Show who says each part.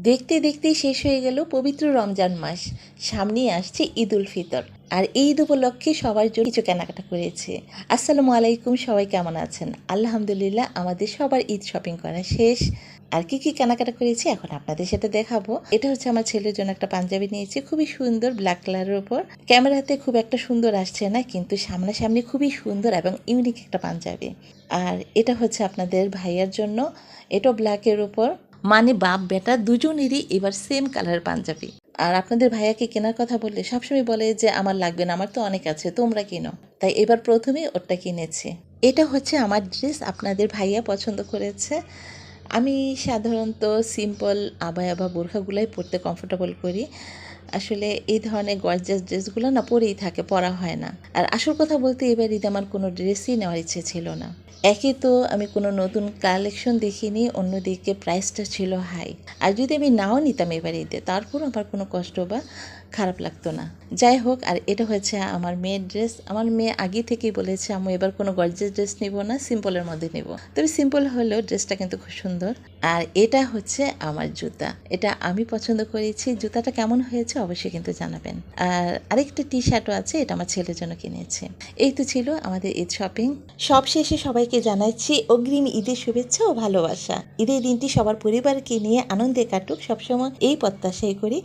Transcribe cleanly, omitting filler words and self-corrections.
Speaker 1: দেখতে দেখতেই শেষ হয়ে গেল পবিত্র রমজান মাস। সামনেই আসছে ঈদ উল ফিতর। আর এই ঈদ উপলক্ষে সবার জন্য কিছু কেনাকাটা করেছে। আসসালামু আলাইকুম, সবাই কেমন আছেন? আলহামদুলিল্লাহ, আমাদের সবার ঈদ শপিং করা শেষ। আর কি কি কেনাকাটা করেছি এখন আপনাদের সাথে দেখাবো। এটা হচ্ছে আমার ছেলের জন্য একটা পাঞ্জাবি নিয়েছি, খুবই সুন্দর, ব্ল্যাক কালারের উপর। ক্যামেরাতে খুব একটা সুন্দর আসছে না, কিন্তু সামনাসামনি খুবই সুন্দর এবং ইউনিক একটা পাঞ্জাবি। আর এটা হচ্ছে আপনাদের ভাইয়ার জন্য, এটাও ব্ল্যাকের উপর। মানে বাপ বেটা দুজনেরই এবার সেম কালার পাঞ্জাবি। আর আপনাদের ভাইয়াকে কেনার কথা বললে সবসময় বলে যে আমার লাগবে না, আমার তো অনেক আছে, তোমরা কিনো। তাই এবার প্রথমেই ওটা কিনেছে। এটা হচ্ছে আমার ড্রেস, আপনাদের ভাইয়া পছন্দ করেছে। আমি সাধারণত সিম্পল আবায়া বা বোরখাগুলাই পরতে কমফোর্টেবল করি। আসলে এই ধরনের গর্জাস ড্রেসগুলো না পরেই থাকে, পরা হয় না। আর আসল কথা বলতে এবার ঈদে আমার কোনো ড্রেসই নেওয়ার ইচ্ছে ছিল না। একে তো আমি কোনো নতুন কালেকশন দেখিনি, অন্যদিকে প্রাইসটা ছিল হাই। আর যদি আমি নাও নিতাম এবার ঈদে, তারপরও আমার কোনো কষ্ট বা খারাপ লাগতো না। যাই হোক, আর এটা হচ্ছে আমার মেয়ের ড্রেস। আমার মেয়ে আগে থেকেই বলেছে আমি এবার কোনো গর্জিয়াস ড্রেস নিব না, সিম্পলের মধ্যে নেব। তবে সিম্পল হলেও ড্রেসটা কিন্তু খুব সুন্দর। আর এটা হচ্ছে আমার জুতা, এটা আমি পছন্দ করেছি। জুতাটা কেমন হয়েছে অবশ্যই কিন্তু জানাবেন। আর আরেকটা টি শার্টও আছে, এটা আমার ছেলের জন্য কিনেছে। এই তো ছিল আমাদের ঈদ শপিং। সব শেষে সবাইকে জানাচ্ছি অগ্রিম ঈদের শুভেচ্ছা ও ভালোবাসা। ঈদের দিনটি সবার পরিবারকে নিয়ে আনন্দে কাটুক, সবসময় এই প্রত্যাশাই করি।